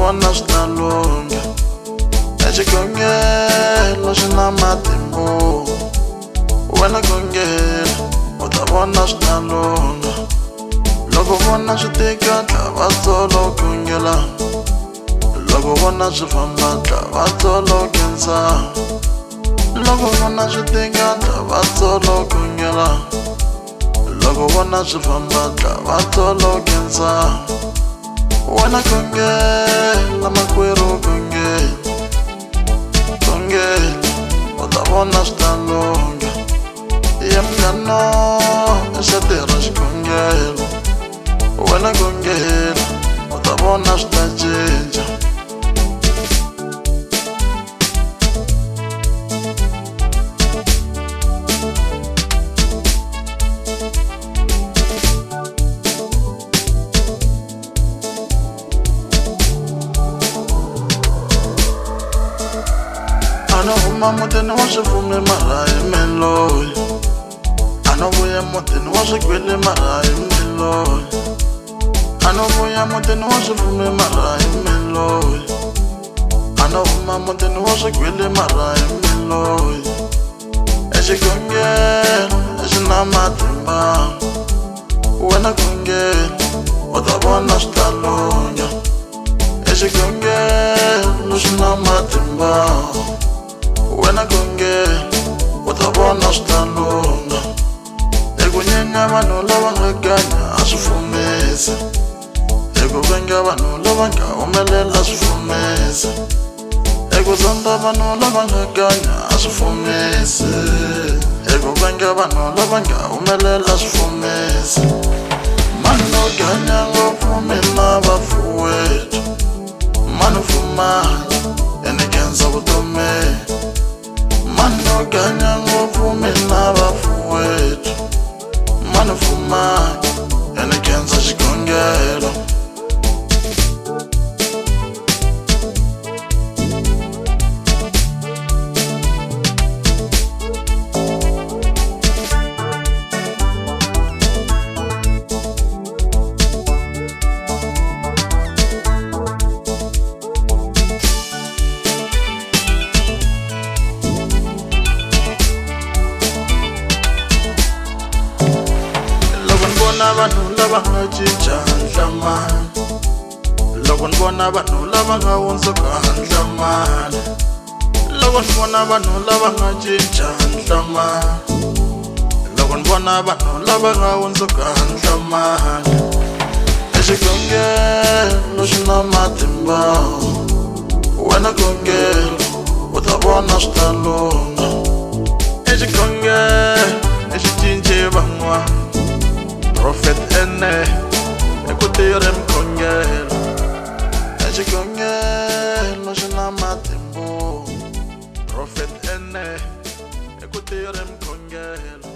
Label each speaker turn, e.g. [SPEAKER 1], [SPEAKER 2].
[SPEAKER 1] vona swi ta lungha. Xikhongelo xi na matimbo, wena khongela u ta vona swi ta lungha. Loko vona swi tika tlhava tsolo khongela, loko vona swi famba tlhava tsolo khensa. Loko vona swi tika tlhava tsolo khongela, loko vona swi famba tlhava tsolo khensa. Wena khongela makwerhu khongela, khongela u ta vona swi ta lungha. Ya munghano i xa tirha xikhongelo, wena khongela u ta vona swi ta cinca. Ano huma mutini wa swifumi mara hi meloyi, ano vuya mutini wa swikwili mara hi meloyi, ano vuya mutini wa swifumi mara hi meloyi, ano huma mutini wa swikwili mara hi meloyi. Xikhongelo xi na matimba, wena khongela u ta vona swi ta lungha. Xikhongelo xi na matimba, wena khongela u ta vona swi ta lungha. Eku nyenya vanhu lava nga ganya a swi fumisa, eku venga vanhu lava nga humelela swi fumisa, eku zonda vanhu lava nga ganya a swi fumisa, eku venga vanhu lava nga humelela swi fumisa. Mani no ganya ngopfu mina vafuwetu, mani fumanya ene khensa vutomi. Mani no ganya ngopfu mina vafuwetu, mani fumanya ene khensa xikhongelo. Vanhu lava nga cinca ndlamani, loko ni vona vanhu lava nga hundzuka ndlamani, loko ni vona vanhu lava nga cinca ndlamani, loko ni vona vanhu lava nga hundzuka ndlamani. Xikhongelo xi na matimba, wena khongela u ta vona swi ta lungha. Xikhongelo xi cince van'wana, Prophet N eku tirha mkhongelo. Xikhongelo xi na matimbo, Prophet N eku tirha mkhongelo.